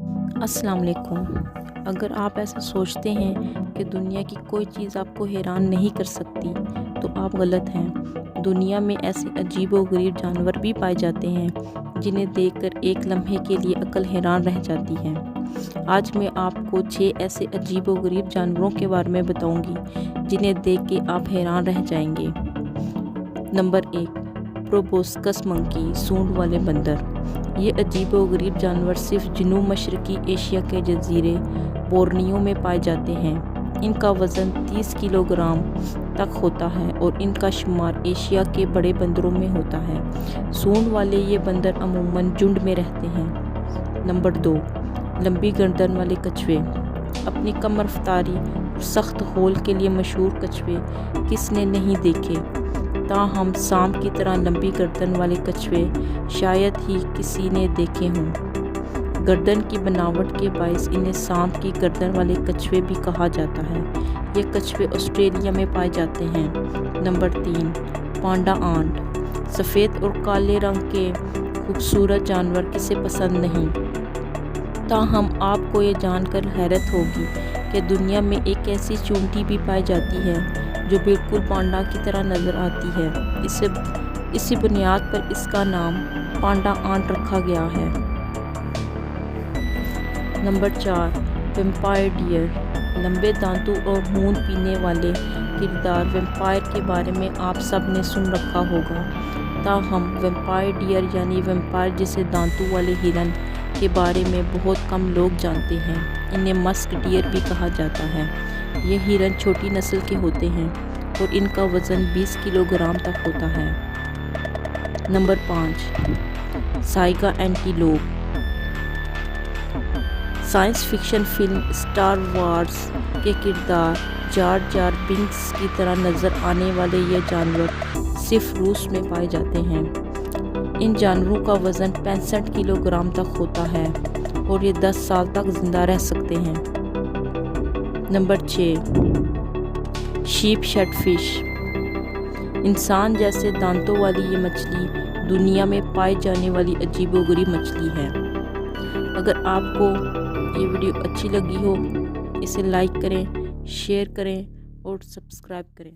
अस्सलाम वालेकुम। अगर आप ऐसा सोचते हैं कि दुनिया की कोई चीज़ आपको हैरान नहीं कर सकती तो आप गलत हैं। दुनिया में ऐसे अजीबो-गरीब जानवर भी पाए जाते हैं जिन्हें देखकर एक लम्हे के लिए अक्ल हैरान रह जाती है। आज मैं आपको 6 ऐसे अजीबो-गरीब जानवरों के बारे में बताऊंगी जिन्हें देख के आप हैरान रह जाएंगे। नंबर 1, प्रोबोस्कस मंकी, सूंड वाले बंदर। ये अजीबो-गरीब जानवर सिर्फ जनूब मशरकी एशिया के जजीरे बोर्नियो में पाए जाते हैं। इनका वज़न 30 किलोग्राम तक होता है और इनका शुमार एशिया के बड़े बंदरों में होता है। सूंड वाले ये बंदर अमूमन झुंड में रहते हैं। नंबर 2, लंबी गर्दन वाले कछुए। अपनी कम रफ्तारी और सख्त होल के लिए मशहूर कछुए किसने नहीं देखे, ताहम सांप की तरह लंबी गर्दन वाले कछुए शायद ही किसी ने देखे हों। गर्दन की बनावट के बायस इन्हें सांप की गर्दन वाले कछुए भी कहा जाता है। ये कछुए ऑस्ट्रेलिया में पाए जाते हैं। नंबर 3, पांडा आंट। सफ़ेद और काले रंग के खूबसूरत जानवर किसे पसंद नहीं, ताहम आपको ये जानकर हैरत होगी कि दुनिया में एक ऐसी चूंटी भी पाई जाती है जो बिल्कुल पांडा की तरह नज़र आती है। इसी बुनियाद पर इसका नाम पांडा आंट रखा गया है। Number 4, vampire deer. लंबे दांतों और खून पीने वाले किरदार वेम्पायर के बारे में आप सब ने सुन रखा होगा, ताहम वेम्पायर डियर यानी वेम्पायर जिसे दांतों वाले हिरन के बारे में बहुत कम लोग जानते हैं। इन्हें मस्क डियर भी कहा जाता है। ये हिरन छोटी नस्ल के होते हैं और इनका वज़न 20 किलोग्राम तक होता है। Number 5, Saiga antelope. Science fiction film star wars के किरदार जार जार बिंक्स की तरह नज़र आने वाले ये जानवर सिर्फ रूस में पाए जाते हैं। इन जानवरों का वज़न 65 किलोग्राम तक होता है और ये 10 साल तक ज़िंदा रह सकते हैं। नंबर 6, शीप शेडफिश। इंसान जैसे दांतों वाली ये मछली दुनिया में पाई जाने वाली अजीबोगरीब मछली है। अगर आपको ये वीडियो अच्छी लगी हो इसे लाइक करें, शेयर करें और सब्सक्राइब करें।